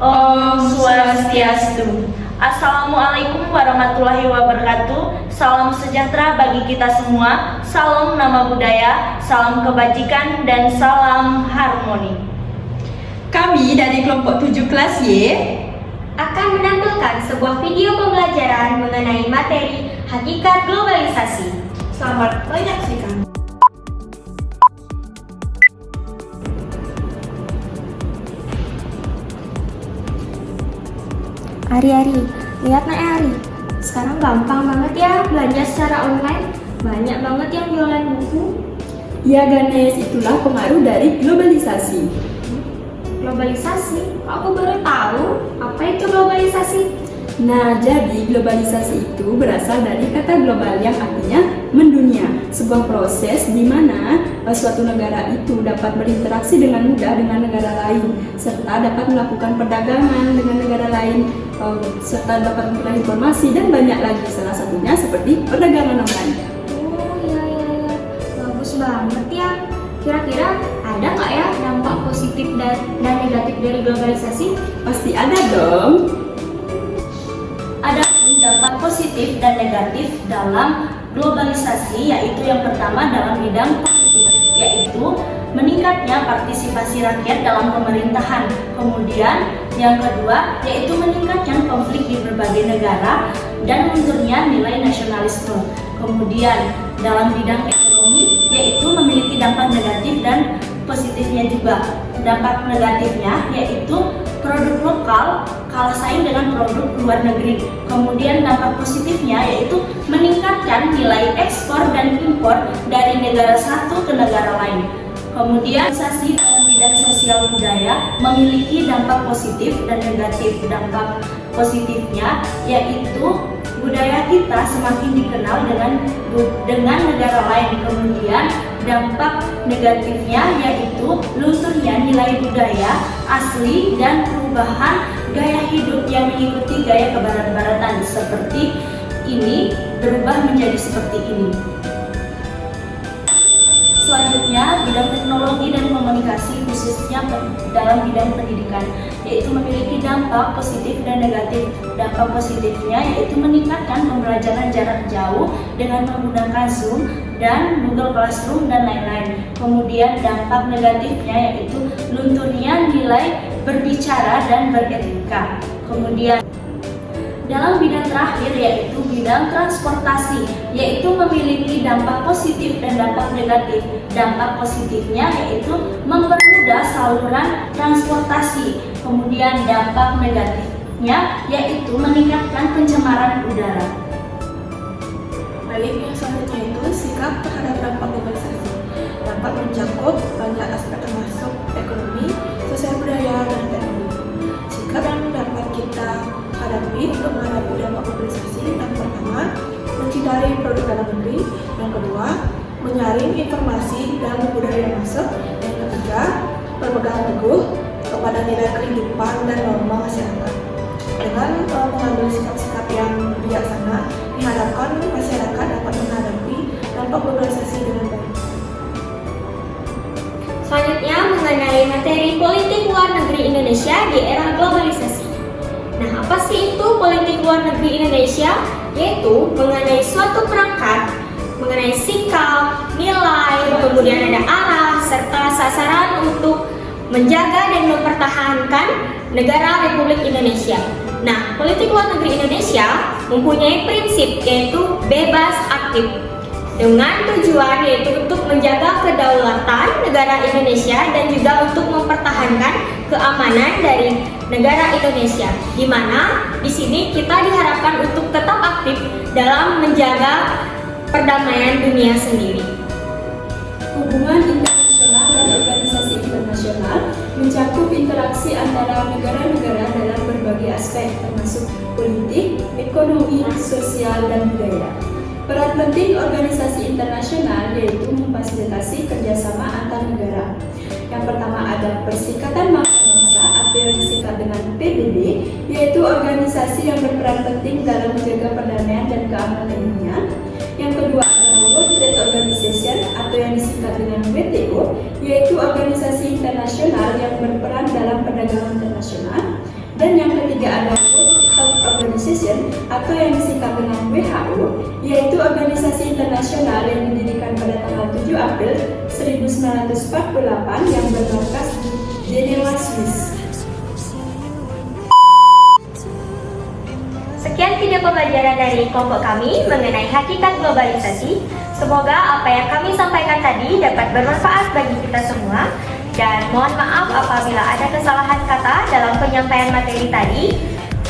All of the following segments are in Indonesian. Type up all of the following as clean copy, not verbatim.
Om Swastiastu. Assalamualaikum warahmatullahi wabarakatuh. Salam sejahtera bagi kita semua. Salam nama budaya, salam kebajikan, dan salam harmoni. Kami dari kelompok 7 kelas Y akan menampilkan sebuah video pembelajaran mengenai materi hakikat globalisasi. Selamat menyaksikan. Ari, lihat nih Ari. Sekarang gampang banget ya belanja secara online. Banyak banget yang jualan buku. Ya Ganes, itulah pengaruh dari globalisasi. Globalisasi? Aku baru tahu. Apa itu globalisasi? Nah, jadi globalisasi itu berasal dari kata global yang artinya mendunia. Sebuah proses di mana suatu negara itu dapat berinteraksi dengan mudah dengan negara lain, serta dapat melakukan perdagangan dengan negara lain, serta dapat memperoleh informasi dan banyak lagi. Salah satunya seperti perdagangan online. Oh iya, bagus banget ya. Kira-kira ada nggak ya dampak positif dan negatif dari globalisasi? Pasti ada dong. Ada dampak positif dan negatif dalam globalisasi, yaitu yang pertama dalam bidang positif, yaitu meningkatnya partisipasi rakyat dalam pemerintahan. Kemudian yang kedua yaitu meningkatnya konflik di berbagai negara dan lunturnya nilai nasionalisme. Kemudian dalam bidang ekonomi yaitu memiliki dampak negatif dan positifnya juga. Dampak negatifnya yaitu produk lokal kalah saing dengan produk luar negeri. Kemudian dampak positifnya yaitu meningkatkan nilai ekspor dan impor dari negara satu ke negara lain. Kemudian globalisasi dalam bidang sosial budaya memiliki dampak positif dan negatif. Dampak positifnya yaitu budaya kita semakin dikenal dengan negara lain. Kemudian dampak negatifnya yaitu lunturnya nilai budaya asli dan perubahan gaya hidup yang mengikuti gaya kebarat-baratan seperti ini berubah menjadi seperti ini. Selanjutnya, bidang teknologi dan komunikasi khususnya dalam bidang pendidikan yaitu memiliki dampak positif dan negatif. Dampak positifnya yaitu meningkatkan pembelajaran jarak jauh dengan menggunakan Zoom dan Google Classroom dan lain-lain. Kemudian dampak negatifnya yaitu lunturnya nilai berbicara dan beretika. Kemudian dalam bidang terakhir yaitu bidang transportasi, yaitu memiliki dampak positif dan dampak negatif. Dampak positifnya yaitu mempermudah saluran transportasi. Kemudian dampak negatifnya yaitu meningkatkan pencemaran udara. Baik, yang selanjutnya itu sikap terhadap dampak globalisasi. Dapat mencakup banyak aspek termasuk ekonomi, sosial budaya, dan teknologi. Sikap yang dapat kita hadapi untuk menghadapi dampak globalisasi yang pertama, mencintai produk dalam negeri. Yang kedua, menyaring informasi dan budaya yang masuk. Yang ketiga, berpegang teguh kepada nilai kehidupan dan norma masyarakat. Dengan mengambil sikap-sikap yang bijaksana, diharapkan masyarakat dapat menghadapi dampak globalisasi dengan baik. Selanjutnya mengenai materi politik luar negeri Indonesia di era globalisasi. Nah, apa sih itu politik luar negeri Indonesia? Yaitu mengenai suatu perangkat, mengenai sikap, nilai, kemudian ada arah, serta sasaran untuk menjaga dan mempertahankan negara Republik Indonesia. Nah, politik luar negeri Indonesia mempunyai prinsip yaitu bebas aktif dengan tujuan yaitu untuk menjaga kedaulatan negara Indonesia dan juga untuk mempertahankan keamanan dari negara Indonesia, di mana di sini kita diharapkan untuk tetap aktif dalam menjaga perdamaian dunia sendiri. Hubungan internasional dan organisasi internasional mencakup interaksi antara negara-negara dalam berbagai aspek termasuk politik, ekonomi, sosial, dan budaya. Peran penting organisasi internasional yaitu memfasilitasi kerjasama antar negara. Yang pertama ada Perserikatan Bangsa-Bangsa atau yang disingkat dengan PBB, yaitu organisasi yang berperan penting dalam menjaga perdamaian dan keamanan dunia. Yang kedua ada World Trade Organization atau yang disingkat dengan WTO, yaitu organisasi internasional yang berperan dalam perdagangan internasional. Dan yang ketiga ada World Health Organization atau yang disingkat dengan WHO, yaitu organisasi internasional yang didirikan pada tanggal 7 April 1948 yang bermarkas di Geneva, Swiss. Sekian video pembelajaran dari kelompok kami mengenai hakikat globalisasi. Semoga apa yang kami sampaikan tadi dapat bermanfaat bagi kita semua. Dan mohon maaf apabila ada kesalahan kata dalam penyampaian materi tadi.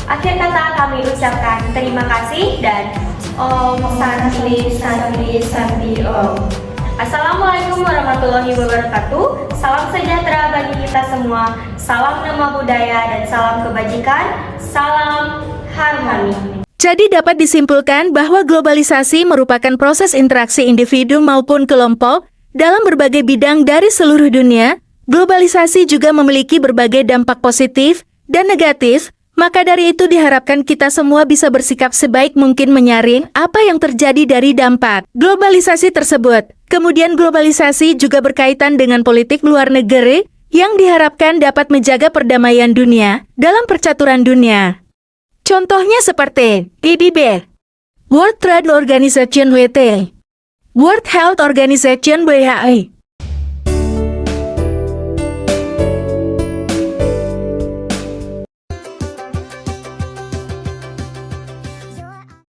Akhir kata kami ucapkan terima kasih dan Om Santi Santi Santi Om. Assalamualaikum warahmatullahi wabarakatuh. Salam sejahtera bagi kita semua. Salam nama budaya dan salam kebajikan. Salam harmoni. Jadi dapat disimpulkan bahwa globalisasi merupakan proses interaksi individu maupun kelompok dalam berbagai bidang dari seluruh dunia. Globalisasi juga memiliki berbagai dampak positif dan negatif, maka dari itu diharapkan kita semua bisa bersikap sebaik mungkin menyaring apa yang terjadi dari dampak globalisasi tersebut. Kemudian globalisasi juga berkaitan dengan politik luar negeri yang diharapkan dapat menjaga perdamaian dunia dalam percaturan dunia. Contohnya seperti PBB, World Trade Organization (WTO), World Health Organization (WHO),